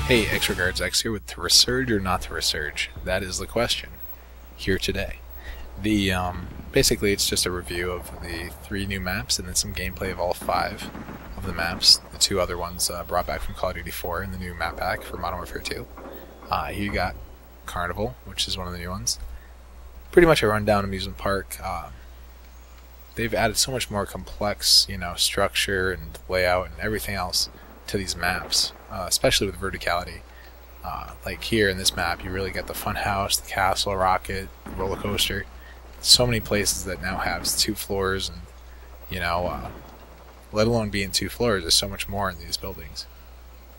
Hey, X regards X here with to Resurge or not to Resurge. That is the question here today. Basically it's just a review of the 3 new maps and then some gameplay of all 5 of the maps. The 2 other ones brought back from Call of Duty 4 in the new map pack for Modern Warfare 2. Here you got Carnival, which is one of the new ones. Pretty much a rundown amusement park. They've added so much more complex, structure and layout and everything else to these maps, especially with verticality. Like here in this map, you really get the fun house, the castle, rocket, roller coaster. So many places that now have 2 floors, and let alone being 2 floors, there's so much more in these buildings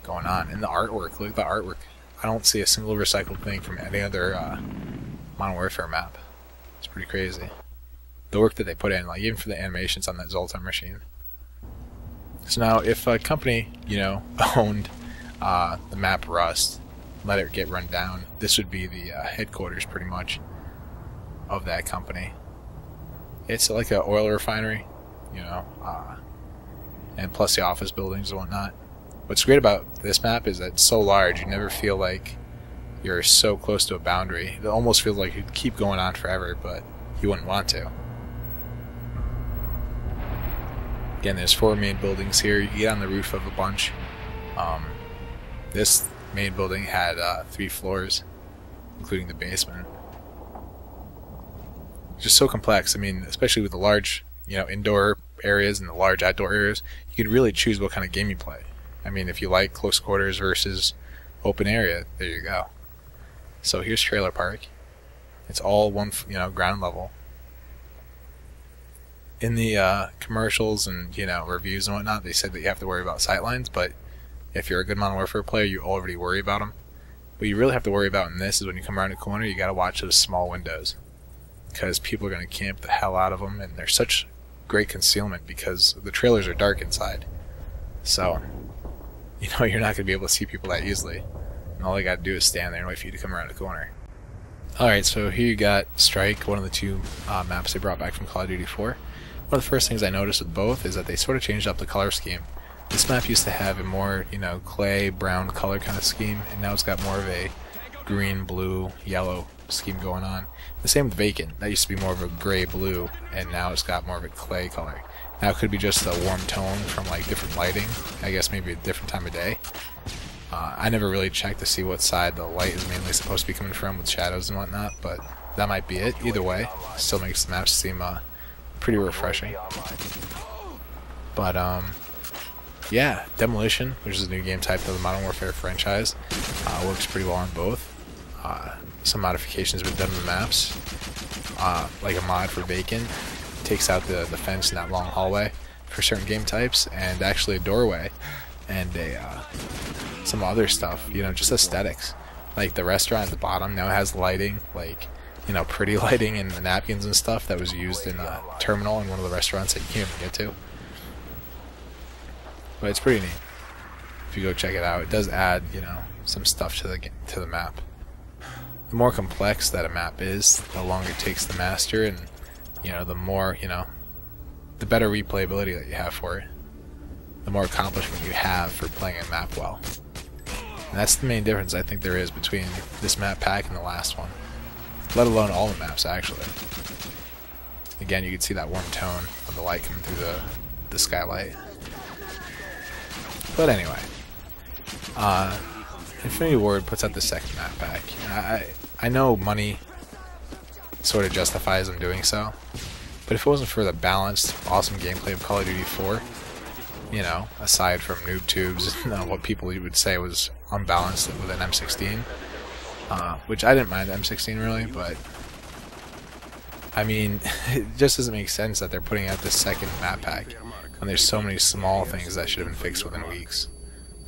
going on. And the artwork, look at the artwork. I don't see a single recycled thing from any other Modern Warfare map. It's pretty crazy. The work that they put in, like even for the animations on that Zoltan machine. So now, if a company, owned the map Rust, let it get run down, this would be the headquarters, pretty much, of that company. It's like an oil refinery, and plus the office buildings and whatnot. What's great about this map is that it's so large, you never feel like you're so close to a boundary. It almost feels like you'd keep going on forever, but you wouldn't want to. Again, there's 4 main buildings here. You get on the roof of a bunch. This main building had 3 floors, including the basement. Just so complex. I mean, especially with the large, indoor areas and the large outdoor areas, you can really choose what kind of game you play. I mean, if you like close quarters versus open area, there you go. So here's Trailer Park. It's all one, ground level. In the commercials and reviews and whatnot, they said that you have to worry about sightlines, but if you're a good Modern Warfare player, you already worry about them. What you really have to worry about in this is when you come around a corner, you got to watch those small windows, because people are going to camp the hell out of them, and they're such great concealment because the trailers are dark inside. So, you're not going to be able to see people that easily, and all they got to do is stand there and wait for you to come around the corner. Alright, so here you got Strike, one of the 2 maps they brought back from Call of Duty 4. One of the first things I noticed with both is that they sort of changed up the color scheme. This map used to have a more, clay, brown color kind of scheme, and now it's got more of a green, blue, yellow scheme going on. The same with Vacant. That used to be more of a gray-blue, and now it's got more of a clay color. Now it could be just a warm tone from like different lighting. I guess maybe a different time of day. I never really checked to see what side the light is mainly supposed to be coming from with shadows and whatnot, but that might be it. Either way, still makes the maps seem pretty refreshing. But yeah, Demolition, which is a new game type of the Modern Warfare franchise, works pretty well on both. Some modifications have been done to the maps, like a mod for Vacant, takes out the fence in that long hallway for certain game types, and actually a doorway, and some other stuff, just aesthetics. Like the restaurant at the bottom now has lighting, like pretty lighting and the napkins and stuff that was used in a terminal in one of the restaurants that you can't even get to. But it's pretty neat. If you go check it out, it does add, some stuff to the map. The more complex that a map is, the longer it takes to master, and the more, the better replayability that you have for it. The more accomplishment you have for playing a map well. And that's the main difference I think there is between this map pack and the last one. Let alone all the maps, actually. Again, you can see that warm tone of the light coming through the skylight. But anyway, Infinity Ward puts out the 2nd map pack. I know money sort of justifies them doing so, but if it wasn't for the balanced, awesome gameplay of Call of Duty 4, aside from noob tubes and what people would say was unbalanced with an M16, which I didn't mind the M16 really, but I mean, it just doesn't make sense that they're putting out this 2nd map pack, and there's so many small things that should have been fixed within weeks.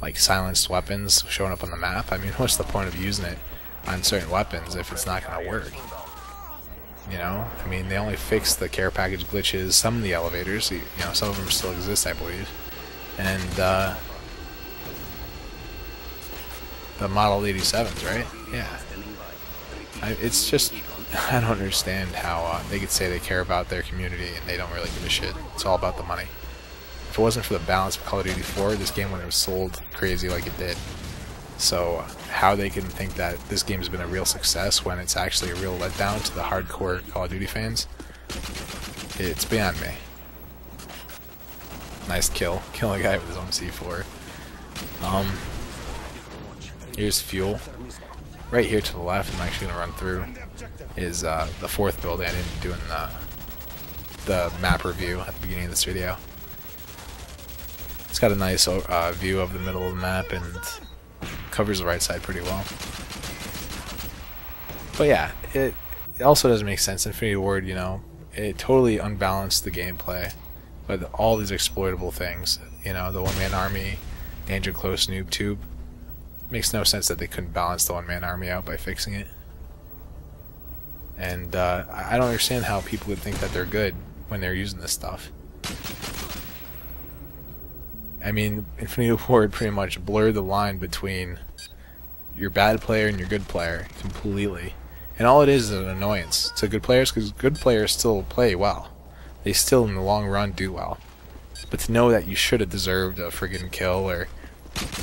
Like silenced weapons showing up on the map. I mean, what's the point of using it on certain weapons if it's not going to work? I mean, they only fixed the care package glitches, some of the elevators, some of them still exist, I believe. And the Model 87s, right? Yeah. It's just, I don't understand how they could say they care about their community and they don't really give a shit. It's all about the money. If it wasn't for the balance of Call of Duty 4, this game wouldn't have sold crazy like it did. So how they can think that this game has been a real success when it's actually a real letdown to the hardcore Call of Duty fans, it's beyond me. Nice kill. Killing a guy with his own C4. Here's fuel. Right here to the left, I'm actually going to run through, is the 4th building I didn't do in the map review at the beginning of this video. It's got a nice view of the middle of the map and covers the right side pretty well. But yeah, it also doesn't make sense. Infinity Ward, you know, it totally unbalanced the gameplay with all these exploitable things. You know, the one-man army, danger close, noob tube. Makes no sense that they couldn't balance the one-man army out by fixing it. And I don't understand how people would think that they're good when they're using this stuff. I mean, Infinity Ward pretty much blurred the line between your bad player and your good player completely. And all it is an annoyance to good players, because good players still play well. They still, in the long run, do well. But to know that you should have deserved a friggin' kill, or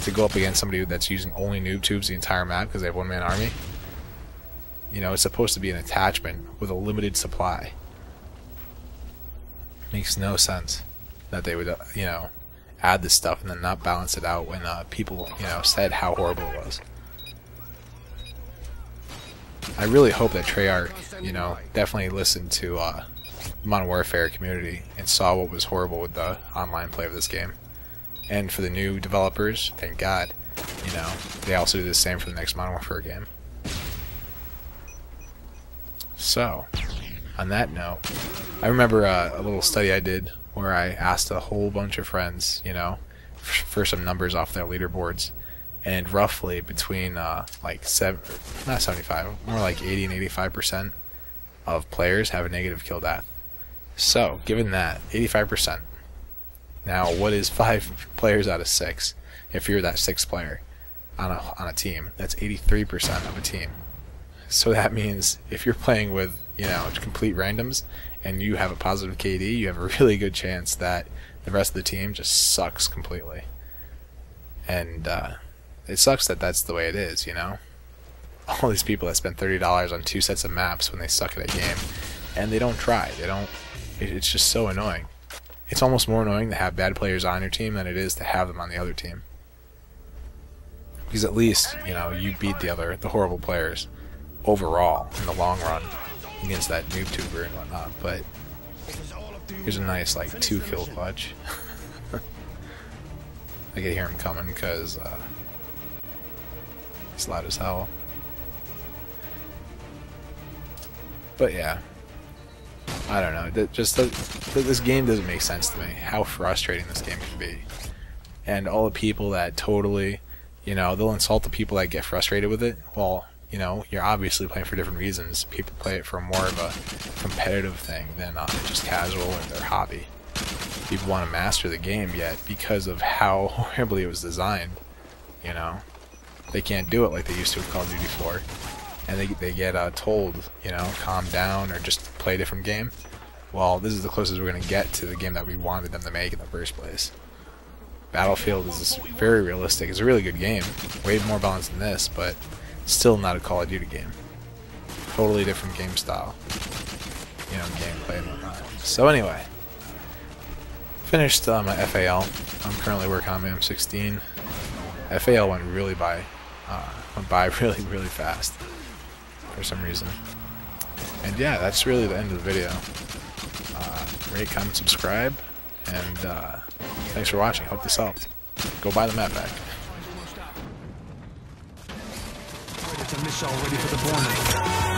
to go up against somebody that's using only noob tubes the entire map because they have one-man army, you know, it's supposed to be an attachment with a limited supply. Makes no sense that they would, you know, add this stuff and then not balance it out when people, you know, said how horrible it was. I really hope that Treyarch, you know, definitely listened to the Modern Warfare community and saw what was horrible with the online play of this game. And for the new developers, thank God, you know, they also do the same for the next Modern Warfare game. So, on that note, I remember a little study I did where I asked a whole bunch of friends, you know, for some numbers off their leaderboards, and roughly between like not 75, more like 80 and 85% of players have a negative kill death. So, given that, 85%. Now, what is 5 players out of 6? If you're that 6th player on a team, that's 83% of a team. So that means if you're playing with, you know, complete randoms and you have a positive KD, you have a really good chance that the rest of the team just sucks completely. And it sucks that that's the way it is, you know. All these people that spend $30 on 2 sets of maps when they suck at a game, and they don't try. They don't. It's just so annoying. It's almost more annoying to have bad players on your team than it is to have them on the other team. Because at least, you know, you beat the horrible players overall in the long run against that noob tuber and whatnot. But here's a nice like 2-kill clutch. I can hear him coming because he's loud as hell. But yeah, I don't know. This game doesn't make sense to me. How frustrating this game can be, and all the people that totally, you know, they'll insult the people that get frustrated with it. Well, you know, you're obviously playing for different reasons. People play it for more of a competitive thing than just casual or their hobby. People want to master the game, yet because of how horribly it was designed, you know, they can't do it like they used to with Call of Duty 4. And they get told, you know, calm down or just play a different game. Well, this is the closest we're going to get to the game that we wanted them to make in the first place. Battlefield is very realistic. It's a really good game. Way more balanced than this, but still not a Call of Duty game. Totally different game style. You know, gameplay and whatnot. So anyway, finished my FAL. I'm currently working on my M16. FAL went by really fast for some reason. And yeah, that's really the end of the video. Rate, comment, subscribe, and thanks for watching. Hope this helped. Go buy the map pack. Ready for the